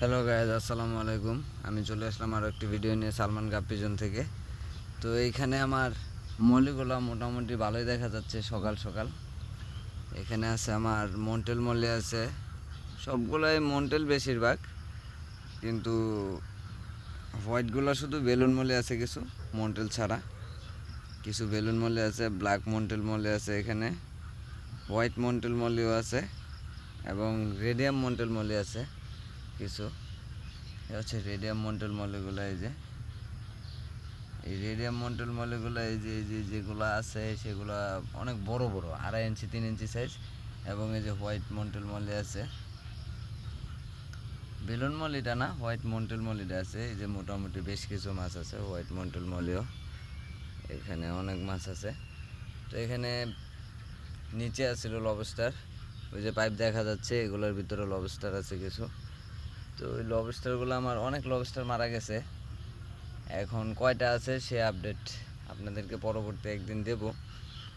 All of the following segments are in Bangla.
হ্যালো গাইজ, আসসালামু আলাইকুম। আমি চলে আসলাম আরও একটি ভিডিও নিয়ে সালমান গাপ পিজন থেকে। তো এইখানে আমার মলিগুলো মোটামুটি ভালোই দেখা যাচ্ছে সকাল সকাল। এখানে আছে আমার মন্টেল মলি আছে, সবগুলোই মন্টেল বেশিরভাগ, কিন্তু হোয়াইটগুলো শুধু বেলুন মলি আছে, কিছু মন্টেল ছাড়া কিছু বেলুন মলি আছে, ব্ল্যাক মন্টেল মলি আছে, এখানে হোয়াইট মন্টেল মলিও আছে এবং রেডিয়াম মন্টেল মলি আছে কিছু। এ হচ্ছে রেডিয়াম মন্টেল মলিগুলো। এই রেডিয়াম মন্টেল মলিগুলো যেগুলো আছে সেগুলো অনেক বড় বড়, 2.5 ইঞ্চি 3 ইঞ্চি সাইজ। এবং এই যে হোয়াইট মন্টেল মলি আছে, বেলুন মলিটা না, হোয়াইট মন্টেল মলিটা আছে। এই যে মোটামুটি বেশ কিছু মাছ আছে হোয়াইট মন্টেল মলিও, এখানে অনেক মাছ আছে। তো এখানে নিচে আছিল লবস্টার, ওই যে পাইপ দেখা যাচ্ছে, এগুলোর ভিতরে লবস্টার আছে কিছু। তো ওই লবস্টারগুলো আমার অনেক লবস্টার মারা গেছে, এখন কয়টা আছে সে আপডেট আপনাদেরকে পরবর্তী একদিন দেব।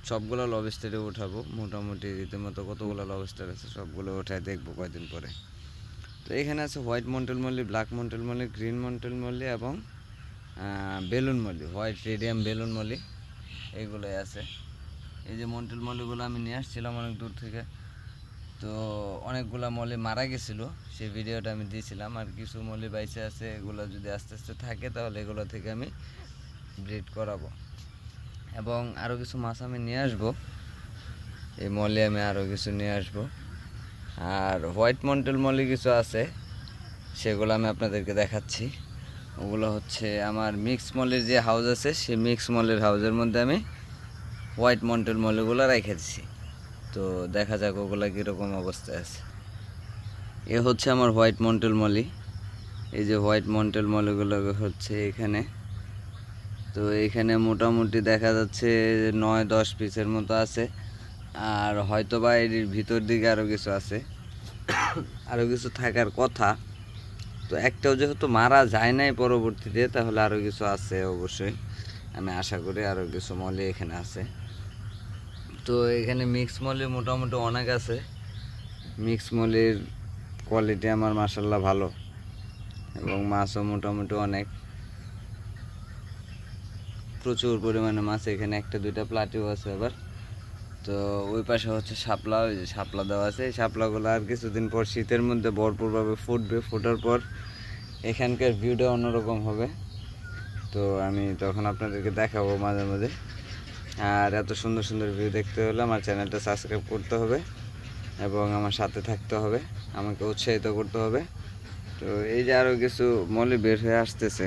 সবগুলো লবস্টারে উঠাবো, মোটামুটি রীতিমতো কতগুলো লবস্টার আছে সবগুলো উঠায় দেখবো কয়দিন পরে। তো এখানে আছে white mantle molly, black mantle molly, green mantle molly এবং balloon molly, white radium balloon molly, এইগুলোই আছে। এই যে মন্টেল মলিগুলো আমি নিয়ে আসছিলাম অনেক দূর থেকে, তো অনেকগুলো মলি মারা গেছিলো, সেই ভিডিওটা আমি দিয়েছিলাম। আর কিছু মলি বাইসে আছে, এগুলো যদি আস্তে আস্তে থাকে তাহলে এগুলো থেকে আমি ব্রিড করাবো। এবং আরও কিছু মাছ আমি নিয়ে আসবো, এই মলি আমি আরও কিছু নিয়ে আসবো। আর হোয়াইট মন্টেল মলি কিছু আছে, সেগুলো আমি আপনাদেরকে দেখাচ্ছি। ওগুলো হচ্ছে আমার মিক্স মলির যে হাউস আছে, সেই মিক্স মলির হাউসের মধ্যে আমি হোয়াইট মন্টেল মলিগুলো রেখে দিচ্ছি। তো দেখা যাক ওগুলা কীরকম অবস্থায় আছে। এ হচ্ছে আমার হোয়াইট মন্টেল মলি। এই যে হোয়াইট মন্টেল মলিগুলো হচ্ছে এখানে। তো এখানে মোটামুটি দেখা যাচ্ছে 9-10 পিসের মতো আছে, আর হয়তো বা এর ভিতর দিকে আরও কিছু আছে, আরও কিছু থাকার কথা। তো একটাও যেহেতু মারা যায় নাই পরবর্তীতে, তাহলে আরও কিছু আছে অবশ্যই, আমি আশা করি আরও কিছু মলি এখানে আছে। তো এখানে মিক্স মলি মোটামুটি অনেক আছে, মিক্স মলির কোয়ালিটি আমার মাশাআল্লাহ ভালো, এবং মাছও মোটামুটি অনেক, প্রচুর পরিমাণে মাছ। এখানে 1-2টা প্লাটিও আছে আবার। তো ওই পাশে হচ্ছে শাপলা, ওই যে শাপলা দেওয়া আছে। এই শাপলাগুলো আর কিছুদিন পর শীতের মধ্যে ভরপুরভাবে ফুটবে, ফোটার পর এখানকার ভিউটা অন্যরকম হবে। তো আমি তখন আপনাদেরকে দেখাবো মাঝে মাঝে। আর এত সুন্দর সুন্দর ভিউ দেখতে হলে আমার চ্যানেলটা সাবস্ক্রাইব করতে হবে এবং আমার সাথে থাকতে হবে, আমাকে উৎসাহিত করতে হবে। তো এই যে আরও কিছু মলি বের হয়ে আসতেছে,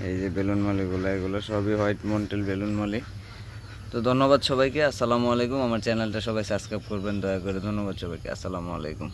এই যে বেলুন মলিগুলো, এগুলো সবই হোয়াইট মন্টেল বেলুন মলি। তো ধন্যবাদ সবাইকে, আসসালামু আলাইকুম। আমার চ্যানেলটা সবাই সাবস্ক্রাইব করবেন দয়া করে। ধন্যবাদ সবাইকে, আসসালামু আলাইকুম।